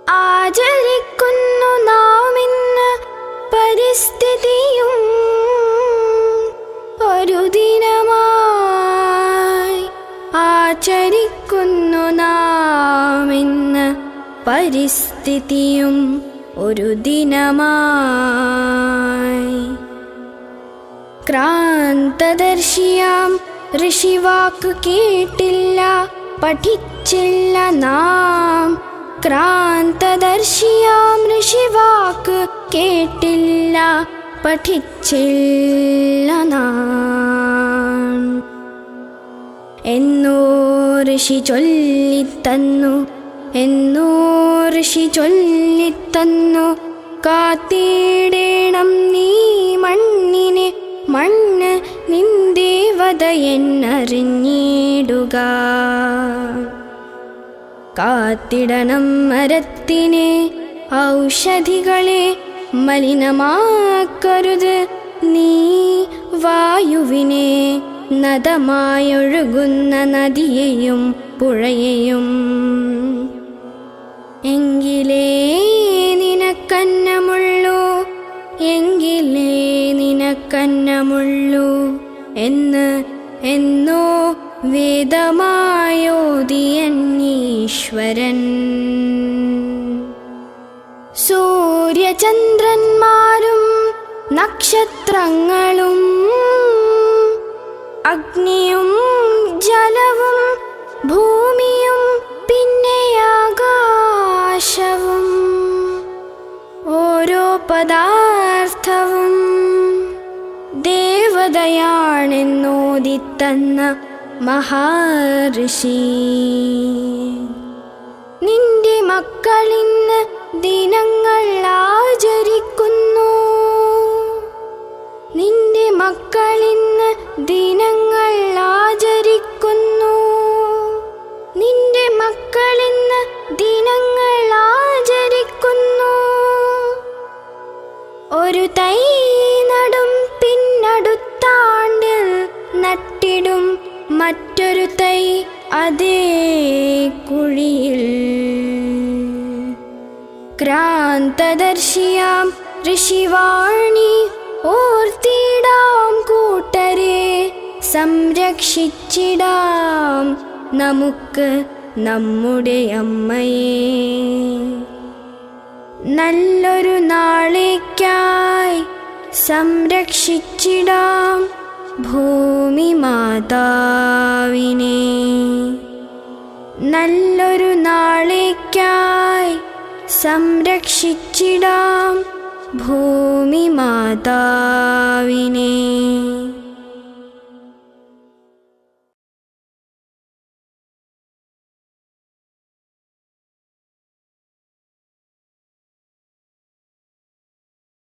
ആചരിക്കുന്നു നാം ഇന്ന് പരിസ്ഥിതിയും ഒരു ദിനമായി. ആചരിക്കുന്നു നാം ഇന്ന് പരിസ്ഥിതിയും ഒരു ദിനമായി. ക്രാന്തദർശിയാം ഋഷിവാക്ക് കേട്ടില്ല പഠിച്ചില്ല നാം. ക്രാന്തദർശിയാം ഋഷിവാക്ക് കേട്ടില്ല പഠിച്ചില്ല നാം. എന്നോ ഋഷി ചൊല്ലിത്തന്നു, എന്നോ ഋഷി ചൊല്ലിത്തന്നു, കാത്തിടേണം നീ മണ്ണിനെ, മണ്ണ് നിന്ദേവത എന്നറിഞ്ഞിടുക. കാത്തിടണം മരത്തിനെ, ഔഷധികളെ മലിനമാക്കരുത് നീ വായുവിനെ, നദമായൊഴുകുന്ന നദിയെയും പുഴയെയും. എങ്കിലേ നിനക്കന്നമുള്ളൂ, എങ്കിലേ നിനക്കന്നമുള്ളൂ എന്ന് എന്നോ വേദമായോദിയന്നീശ്വരൻ. സൂര്യചന്ദ്രന്മാരും നക്ഷത്രങ്ങളും അഗ്നിയും ജലവും ഭൂമിയും പിന്നെ ആകാശവും ഓരോ പദാർത്ഥവും ദേവതയാണെന്നോദിത്തന്ന മഹാഋഷി. നിന്റെ മക്കളിന്ന് ദിനങ്ങൾ ആചരിക്കുന്നു, നിന്റെ മക്കളിന്ന് ദിനങ്ങൾ ആചരിക്കുന്നു, നിന്റെ മക്കളിന്ന് ദിനങ്ങൾ ആചരിക്കുന്നു. ഒരു തൈ നടും, പിന്നടുത്താണ്ടിൽ നട്ടിടും മറ്റൊരു തൈ അതേ കുഴിയിൽ. ക്രാന്തദർശിയാം ഋഷിവാണി ഓർത്തിടാം കൂട്ടരെ, സംരക്ഷിച്ചിടാം നമുക്ക് നമ്മുടെ അമ്മയെ. നല്ലൊരു നാളേക്കായി സംരക്ഷിച്ചിടാം ഭൂമി മാതാവിനെ. നല്ലൊരു നാളേക്കായി സംരക്ഷിച്ചിടാം ഭൂമി മാതാവിനെ.